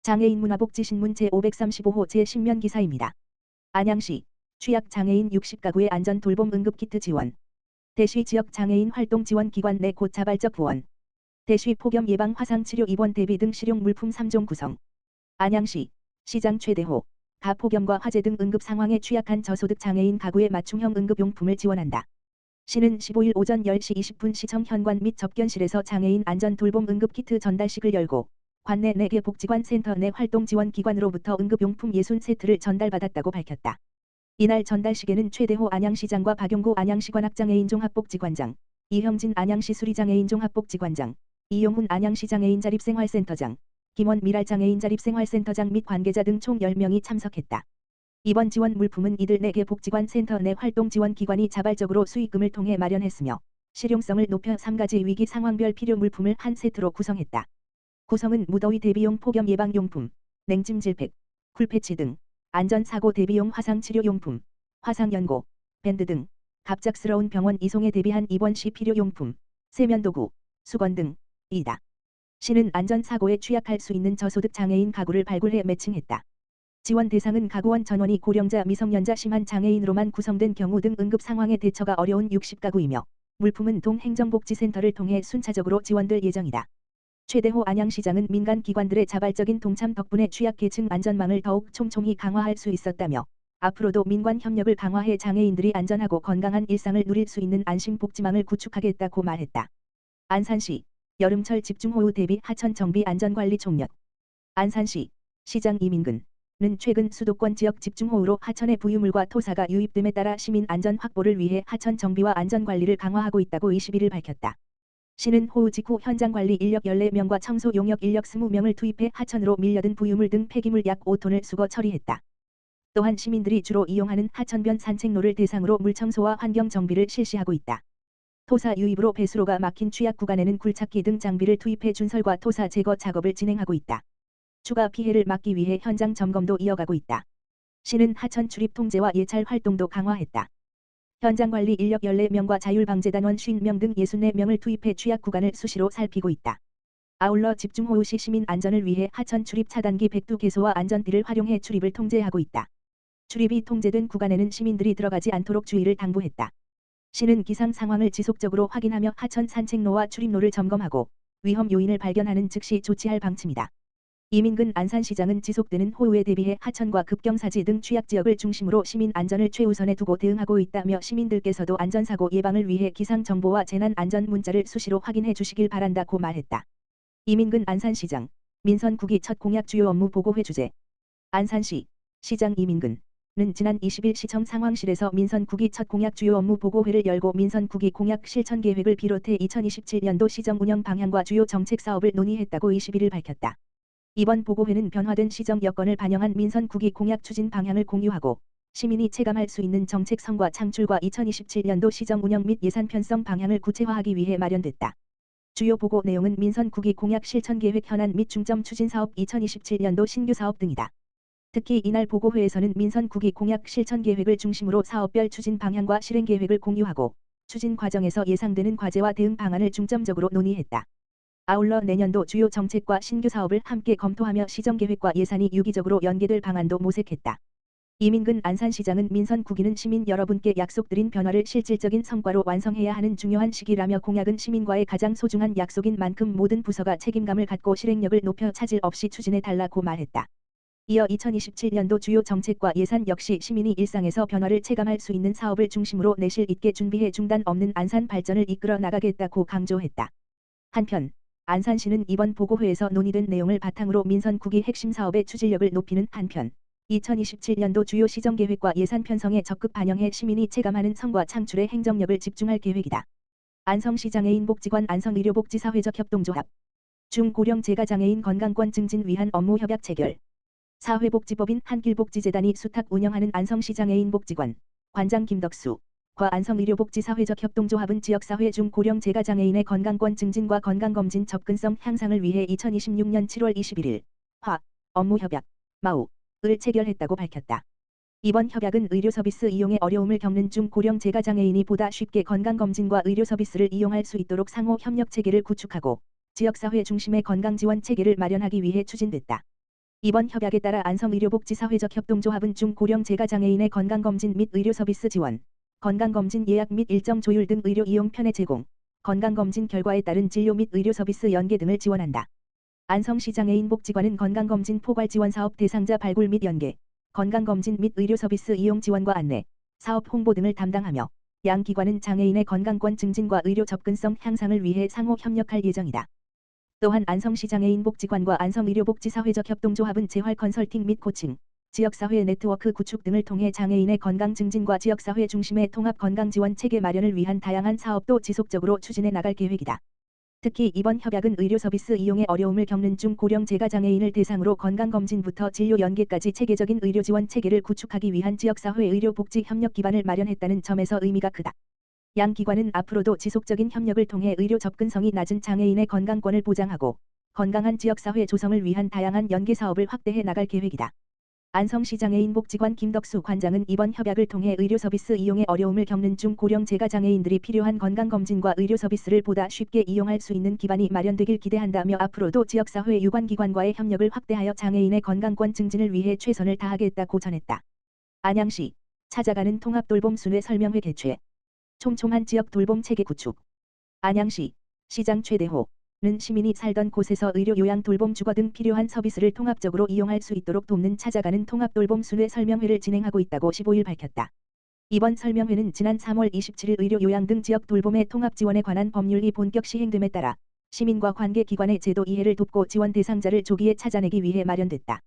장애인 문화복지신문 제535호 제10면 기사입니다. 안양시 취약 장애인 60가구의 안전 돌봄 응급키트 지원. 대시 지역 장애인 활동 지원 기관 내 곧 자발적 후원. 대시 폭염 예방 화상 치료 입원 대비 등 실용 물품 3종 구성. 안양시 시장 최대호 가폭염과 화재 등 응급 상황에 취약한 저소득 장애인 가구의 맞춤형 응급용품을 지원한다. 시는 15일 오전 10시 20분 시청 현관 및 접견실에서 장애인 안전 돌봄 응급키트 전달식을 열고 관내 4개 복지관 센터 내 활동 지원 기관으로부터 응급용품 60세트를 전달받았다고 밝혔다. 이날 전달식에는 최대호 안양시장과 박용구 안양시관악장애인 종합복지관장, 이형진 안양시 수리장애인 종합복지관장, 이용훈 안양시 장애인 자립생활센터장, 김원 미랄장애인 자립생활센터장 및 관계자 등 총 10명이 참석했다. 이번 지원 물품은 이들 4개 복지관 센터 내 활동 지원 기관이 자발적으로 수익금을 통해 마련했으며 실용성을 높여 3가지 위기 상황별 필요 물품을 한 세트로 구성했다. 구성은 무더위 대비용 폭염 예방용품, 냉찜질팩, 쿨패치 등 안전사고 대비용 화상치료용품, 화상연고, 밴드 등 갑작스러운 병원 이송에 대비한 입원 시 필요용품, 세면도구, 수건 등이다. 시는 안전사고에 취약할 수 있는 저소득 장애인 가구를 발굴해 매칭했다. 지원 대상은 가구원 전원이 고령자 미성년자 심한 장애인으로만 구성된 경우 등 응급 상황에 대처가 어려운 60가구이며 물품은 동행정복지센터를 통해 순차적으로 지원될 예정이다. 최대호 안양시장은 민간 기관들의 자발적인 동참 덕분에 취약계층 안전망을 더욱 촘촘히 강화할 수 있었다며 앞으로도 민관 협력을 강화해 장애인들이 안전하고 건강한 일상을 누릴 수 있는 안심복지망을 구축하겠다고 말했다. 안산시 여름철 집중호우 대비 하천 정비 안전관리 총력. 안산시 시장 이민근은 최근 수도권 지역 집중호우로 하천에 부유물과 토사가 유입됨에 따라 시민 안전 확보를 위해 하천 정비와 안전관리를 강화하고 있다고 21일 밝혔다. 시는 호우 직후 현장관리 인력 14명과 청소 용역 인력 20명을 투입해 하천으로 밀려든 부유물 등 폐기물 약 5톤을 수거 처리했다. 또한 시민들이 주로 이용하는 하천변 산책로를 대상으로 물청소와 환경 정비를 실시하고 있다. 토사 유입으로 배수로가 막힌 취약 구간에는 굴착기 등 장비를 투입해 준설과 토사 제거 작업을 진행하고 있다. 추가 피해를 막기 위해 현장 점검도 이어가고 있다. 시는 하천 출입 통제와 예찰 활동도 강화했다. 현장관리 인력 14명과 자율방재단원 50명 등 64명을 투입해 취약 구간을 수시로 살피고 있다. 아울러 집중호우 시 시민 안전을 위해 하천 출입 차단기 102개소와 안전띠를 활용해 출입을 통제하고 있다. 출입이 통제된 구간에는 시민들이 들어가지 않도록 주의를 당부했다. 시는 기상 상황을 지속적으로 확인하며 하천 산책로와 출입로를 점검하고 위험 요인을 발견하는 즉시 조치할 방침이다. 이민근 안산시장은 지속되는 호우에 대비해 하천과 급경사지 등 취약지역을 중심으로 시민 안전을 최우선에 두고 대응하고 있다며 시민들께서도 안전사고 예방을 위해 기상정보와 재난안전 문자를 수시로 확인해 주시길 바란다고 말했다. 이민근 안산시장 민선 9기 첫 공약 주요 업무 보고회 주재. 안산시 시장 이민근은 지난 20일 시청 상황실에서 민선 9기 첫 공약 주요 업무 보고회를 열고 민선 9기 공약 실천 계획을 비롯해 2027년도 시정 운영 방향과 주요 정책 사업을 논의했다고 21일 밝혔다. 이번 보고회는 변화된 시정 여건을 반영한 민선 9기 공약 추진 방향을 공유하고 시민이 체감할 수 있는 정책 성과 창출과 2027년도 시정 운영 및 예산 편성 방향을 구체화하기 위해 마련됐다. 주요 보고 내용은 민선 9기 공약 실천 계획 현안 및 중점 추진 사업 2027년도 신규 사업 등이다. 특히 이날 보고회에서는 민선 9기 공약 실천 계획을 중심으로 사업별 추진 방향과 실행 계획을 공유하고 추진 과정에서 예상되는 과제와 대응 방안을 중점적으로 논의했다. 아울러 내년도 주요 정책과 신규 사업을 함께 검토하며 시정계획과 예산이 유기적으로 연계될 방안도 모색했다. 이민근 안산시장은 민선 9기는 시민 여러분께 약속드린 변화를 실질적인 성과로 완성해야 하는 중요한 시기라며 공약은 시민과의 가장 소중한 약속인 만큼 모든 부서가 책임감을 갖고 실행력을 높여 차질 없이 추진해 달라고 말했다. 이어 2027년도 주요 정책과 예산 역시 시민이 일상에서 변화를 체감할 수 있는 사업을 중심으로 내실 있게 준비해 중단 없는 안산 발전을 이끌어 나가겠다고 강조했다. 한편 안산시는 이번 보고회에서 논의된 내용을 바탕으로 민선 9기 핵심 사업의 추진력을 높이는 한편 2027년도 주요 시정계획과 예산 편성에 적극 반영해 시민이 체감하는 성과 창출에 행정력을 집중할 계획이다. 안성시 장애인복지관 안성의료복지사회적 협동조합 중고령 재가장애인 건강권 증진 위한 업무 협약 체결. 사회복지법인 한길복지재단이 수탁 운영하는 안성시 장애인복지관 관장 김덕수 과 안성의료복지사회적 협동조합은 지역사회 중 고령 재가장애인의 건강권 증진과 건강검진 접근성 향상을 위해 2026년 7월 21일 업무협약 마우를 체결했다고 밝혔다. 이번 협약은 의료서비스 이용에 어려움을 겪는 중 고령 재가장애인이 보다 쉽게 건강검진과 의료서비스를 이용할 수 있도록 상호 협력 체계를 구축하고 지역사회 중심의 건강지원 체계를 마련하기 위해 추진됐다. 이번 협약에 따라 안성의료복지사회적 협동조합은 중고령 재가장애인의 건강검진 및 의료서비스 지원, 건강검진 예약 및 일정 조율 등 의료 이용 편의 제공, 건강검진 결과에 따른 진료 및 의료서비스 연계 등을 지원한다. 안성시 장애인복지관은 건강검진 포괄지원사업 대상자 발굴 및 연계, 건강검진 및 의료서비스 이용 지원과 안내, 사업 홍보 등을 담당하며 양 기관은 장애인의 건강권 증진과 의료 접근성 향상을 위해 상호 협력할 예정이다. 또한 안성시 장애인복지관과 안성의료복지사회적 협동조합은 재활 컨설팅 및 코칭, 지역사회 네트워크 구축 등을 통해 장애인의 건강 증진과 지역사회 중심의 통합 건강지원 체계 마련을 위한 다양한 사업도 지속적으로 추진해 나갈 계획이다. 특히 이번 협약은 의료서비스 이용에 어려움을 겪는 중고령 재가장애인을 대상으로 건강검진부터 진료 연계까지 체계적인 의료지원 체계를 구축하기 위한 지역사회 의료복지 협력 기반을 마련했다는 점에서 의미가 크다. 양 기관은 앞으로도 지속적인 협력을 통해 의료 접근성이 낮은 장애인의 건강권을 보장하고 건강한 지역사회 조성을 위한 다양한 연계 사업을 확대해 나갈 계획이다. 안성시 장애인복지관 김덕수 관장은 이번 협약을 통해 의료서비스 이용에 어려움을 겪는 중고령 재가장애인들이 필요한 건강검진과 의료서비스를 보다 쉽게 이용할 수 있는 기반이 마련되길 기대한다며 앞으로도 지역사회 유관기관과의 협력을 확대하여 장애인의 건강권 증진을 위해 최선을 다하겠다고 전했다. 안양시 찾아가는 통합돌봄 순회 설명회 개최, 촘촘한 지역 돌봄 체계 구축. 안양시 시장 최대호는 시민이 살던 곳에서 의료 요양 돌봄 주거 등 필요한 서비스를 통합적으로 이용할 수 있도록 돕는 찾아가는 통합돌봄 순회 설명회를 진행하고 있다고 15일 밝혔다. 이번 설명회는 지난 3월 27일 의료 요양 등 지역 돌봄의 통합 지원에 관한 법률이 본격 시행됨에 따라 시민과 관계기관의 제도 이해를 돕고 지원 대상자를 조기에 찾아내기 위해 마련됐다.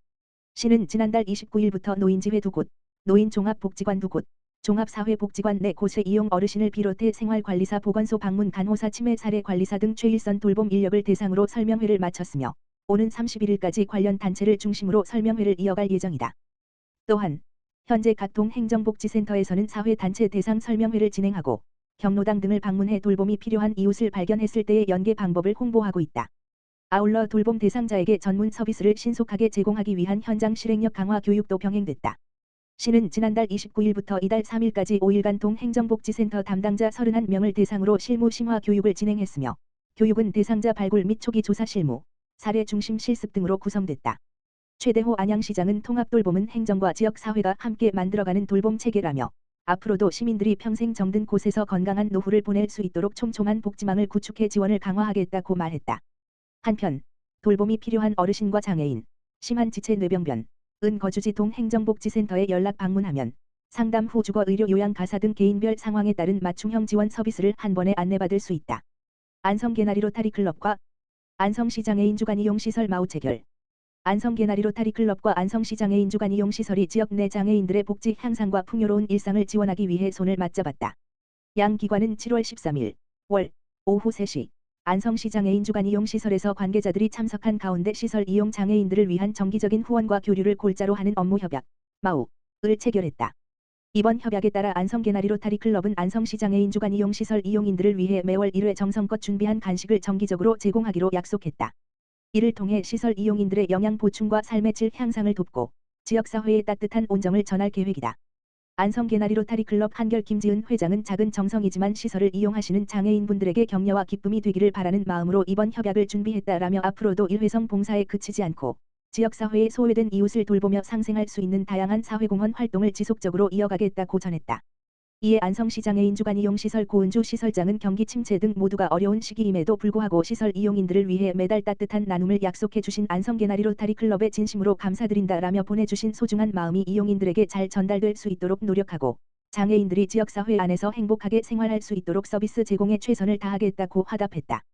시는 지난달 29일부터 노인지회 2곳, 노인종합복지관 2곳, 종합사회복지관 4곳의 이용 어르신을 비롯해 생활관리사, 보건소 방문, 간호사, 치매 사례 관리사 등 최일선 돌봄 인력을 대상으로 설명회를 마쳤으며 오는 31일까지 관련 단체를 중심으로 설명회를 이어갈 예정이다. 또한 현재 각 동행정복지센터에서는 사회단체 대상 설명회를 진행하고 경로당 등을 방문해 돌봄이 필요한 이웃을 발견했을 때의 연계 방법을 홍보하고 있다. 아울러 돌봄 대상자에게 전문 서비스를 신속하게 제공하기 위한 현장 실행력 강화 교육도 병행됐다. 시는 지난달 29일부터 이달 3일까지 5일간 동행정복지센터 담당자 31명을 대상으로 실무 심화 교육을 진행했으며 교육은 대상자 발굴 및 초기 조사 실무, 사례 중심 실습 등으로 구성됐다. 최대호 안양시장은 통합돌봄은 행정과 지역사회가 함께 만들어가는 돌봄 체계라며 앞으로도 시민들이 평생 정든 곳에서 건강한 노후를 보낼 수 있도록 촘촘한 복지망을 구축해 지원을 강화하겠다고 말했다. 한편 돌봄이 필요한 어르신과 장애인, 심한 지체 뇌병변, 은 거주지 동행정복지센터에 연락 방문하면 상담 후 주거 의료 요양 가사 등 개인별 상황에 따른 맞춤형 지원 서비스를 한 번에 안내받을 수 있다. 안성 개나리 로타리 클럽과 안성시 장애인 주간 이용 시설 마우 체결. 안성 개나리 로타리 클럽과 안성시 장애인 주간 이용 시설이 지역 내 장애인들의 복지 향상과 풍요로운 일상을 지원하기 위해 손을 맞잡았다. 양 기관은 7월 13일 월 오후 3시 안성시 장애인 주간 이용 시설에서 관계자들이 참석한 가운데 시설 이용 장애인들을 위한 정기적인 후원과 교류를 골자로 하는 업무 협약 마우를 체결했다. 이번 협약에 따라 안성 개나리 로타리 클럽은 안성시 장애인 주간 이용 시설 이용인들을 위해 매월 1회 정성껏 준비한 간식을 정기적으로 제공하기로 약속했다. 이를 통해 시설 이용인들의 영양 보충과 삶의 질 향상을 돕고 지역사회에 따뜻한 온정을 전할 계획이다. 안성 개나리 로타리 클럽 한결 김지은 회장은 작은 정성이지만 시설을 이용하시는 장애인분들에게 격려와 기쁨이 되기를 바라는 마음으로 이번 협약을 준비했다라며 앞으로도 일회성 봉사에 그치지 않고 지역사회의 소외된 이웃을 돌보며 상생할 수 있는 다양한 사회공헌 활동을 지속적으로 이어가겠다고 전했다. 이에 안성시 장애인 주간 이용 시설 고은주 시설장은 경기 침체 등 모두가 어려운 시기임에도 불구하고 시설 이용인들을 위해 매달 따뜻한 나눔을 약속해 주신 안성 개나리 로타리 클럽에 진심으로 감사드린다라며 보내주신 소중한 마음이 이용인들에게 잘 전달될 수 있도록 노력하고 장애인들이 지역사회 안에서 행복하게 생활할 수 있도록 서비스 제공에 최선을 다하겠다고 화답했다.